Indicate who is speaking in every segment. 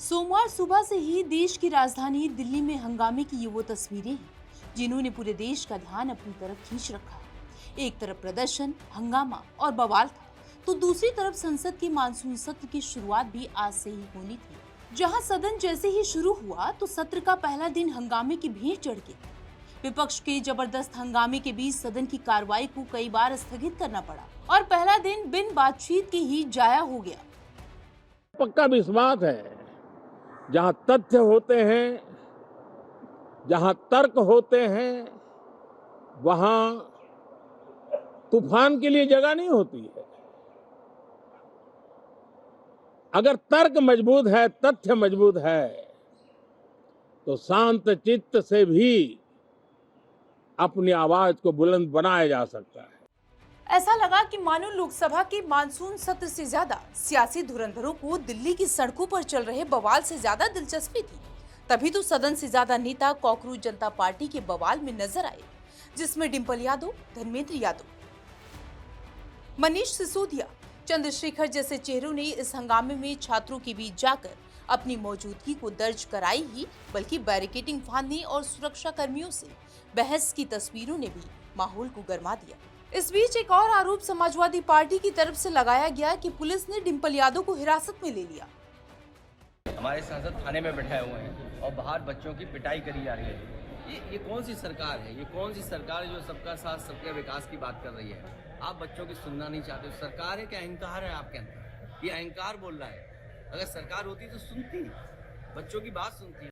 Speaker 1: सोमवार सुबह से ही देश की राजधानी दिल्ली में हंगामे की ये वो तस्वीरें हैं जिन्होंने पूरे देश का ध्यान अपनी तरफ खींच रखा है। एक तरफ प्रदर्शन, हंगामा और बवाल था, तो दूसरी तरफ संसद के मानसून सत्र की शुरुआत भी आज से ही होनी थी। जहां सदन जैसे ही शुरू हुआ तो सत्र का पहला दिन हंगामे की भीड़ चढ़ गई। विपक्ष के जबरदस्त हंगामे के बीच सदन की कार्रवाई को कई बार स्थगित करना पड़ा और पहला दिन बिन बातचीत के ही जाया हो गया।
Speaker 2: पक्का विश्वास है, जहां तथ्य होते हैं, जहां तर्क होते हैं, वहां तूफान के लिए जगह नहीं होती है। अगर तर्क मजबूत है, तथ्य मजबूत है, तो शांत चित्त से भी अपनी आवाज को बुलंद बनाया जा सकता है।
Speaker 1: ऐसा लगा कि मानो लोकसभा के मानसून सत्र से ज्यादा सियासी धुरंधरों को दिल्ली की सड़कों पर चल रहे बवाल से ज्यादा दिलचस्पी थी। तभी तो सदन से ज्यादा नेता कॉकरोच जनता पार्टी के बवाल में नजर आए, जिसमें डिंपल यादव, धर्मेंद्र यादव, मनीष सिसोदिया, चंद्रशेखर जैसे चेहरों ने इस हंगामे में छात्रों के बीच जाकर अपनी मौजूदगी को दर्ज कराई ही, बल्कि बैरिकेडिंग फांदने और सुरक्षा कर्मियों से बहस की तस्वीरों ने भी माहौल को गर्मा दिया। इस बीच एक और आरोप समाजवादी पार्टी की तरफ से लगाया गया कि पुलिस ने डिंपल यादव को हिरासत में ले लिया।
Speaker 3: हमारे सांसद थाने में बैठाए हुए हैं और बाहर बच्चों की पिटाई करी जा रही है। ये कौन सी सरकार है? ये कौन सी सरकार है जो सबका साथ सबके विकास की बात कर रही है? आप बच्चों की सुनना नहीं चाहते। सरकार है क्या अहंकार है आपके अंदर? ये अहंकार बोल रहा है। अगर सरकार होती तो सुनती, बच्चों की बात सुनती।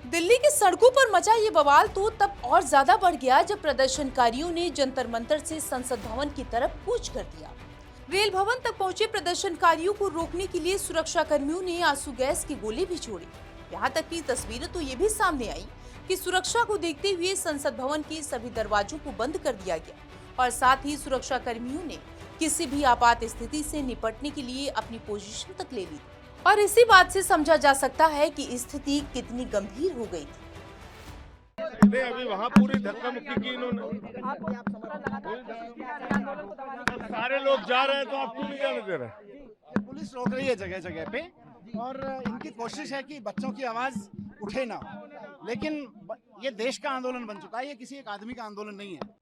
Speaker 1: दिल्ली की सड़कों पर मचा ये बवाल तो तब और ज्यादा बढ़ गया जब प्रदर्शनकारियों ने जंतर मंतर से संसद भवन की तरफ कूच कर दिया। रेल भवन तक पहुंचे प्रदर्शनकारियों को रोकने के लिए सुरक्षा कर्मियों ने आंसू गैस के गोले भी छोड़े। यहाँ तक की तस्वीरें तो ये भी सामने आई कि सुरक्षा को देखते हुए संसद भवन के सभी दरवाजों को बंद कर दिया गया और साथ ही सुरक्षा कर्मियों ने किसी भी आपात स्थिति से निपटने के लिए अपनी पोजीशन तक ले ली और इसी बात से समझा जा सकता है कि स्थिति कितनी गंभीर हो गई थी।
Speaker 2: नहीं, अभी वहाँ पूरी धक्का मुक्की की इन्होंने। सारे लोग जा रहे हैं तो आप क्यों नहीं जाने दे रहे?
Speaker 4: पुलिस रोक रही है जगह जगह पे और इनकी कोशिश है कि बच्चों की आवाज उठे ना, लेकिन ये देश का आंदोलन बन चुका है, ये किसी एक आदमी का आंदोलन नहीं है।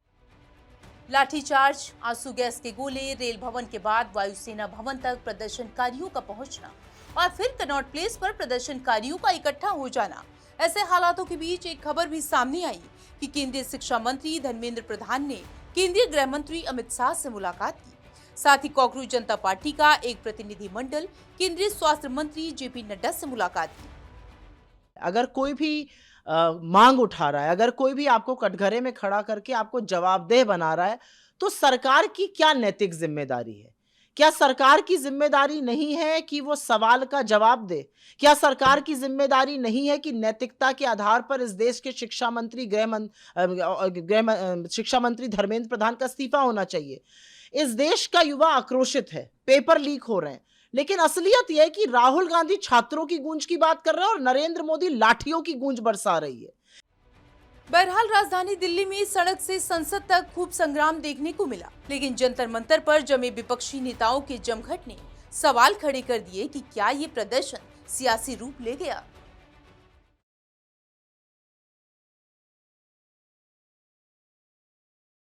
Speaker 1: लाठीचार्ज, आंसू गैस के गोले, रेल भवन के बाद वायुसेना भवन तक प्रदर्शनकारियों का पहुंचना और फिर कनॉट प्लेस पर प्रदर्शनकारियों का इकट्ठा हो जाना। ऐसे हालातों के बीच एक खबर भी सामने आई कि केंद्रीय शिक्षा मंत्री धर्मेंद्र प्रधान ने केंद्रीय गृह मंत्री अमित शाह से मुलाकात की। साथ ही कॉकरोच जनता पार्टी का एक प्रतिनिधिमंडल केंद्रीय स्वास्थ्य मंत्री जेपी नड्डा से मुलाकात की।
Speaker 5: अगर कोई भी मांग उठा रहा है, अगर कोई भी आपको कटघरे में खड़ा करके आपको जवाबदेह बना रहा है, तो सरकार की क्या नैतिक जिम्मेदारी है? क्या सरकार की जिम्मेदारी नहीं है कि वो सवाल का जवाब दे? क्या सरकार की जिम्मेदारी नहीं है कि नैतिकता के आधार पर इस देश के शिक्षा मंत्री शिक्षा मंत्री धर्मेंद्र प्रधान का इस्तीफा होना चाहिए? इस देश का युवा आक्रोशित है, पेपर लीक हो रहे हैं, लेकिन असलियत यह है कि राहुल गांधी छात्रों की गूंज की बात कर रहे हैं और नरेंद्र मोदी लाठियों की गूंज बरसा रही है।
Speaker 1: बहरहाल राजधानी दिल्ली में सड़क से संसद तक खूब संग्राम देखने को मिला, लेकिन जंतर मंतर पर जमे विपक्षी नेताओं के जमघट ने सवाल खड़े कर दिए कि क्या ये प्रदर्शन सियासी रूप ले गया।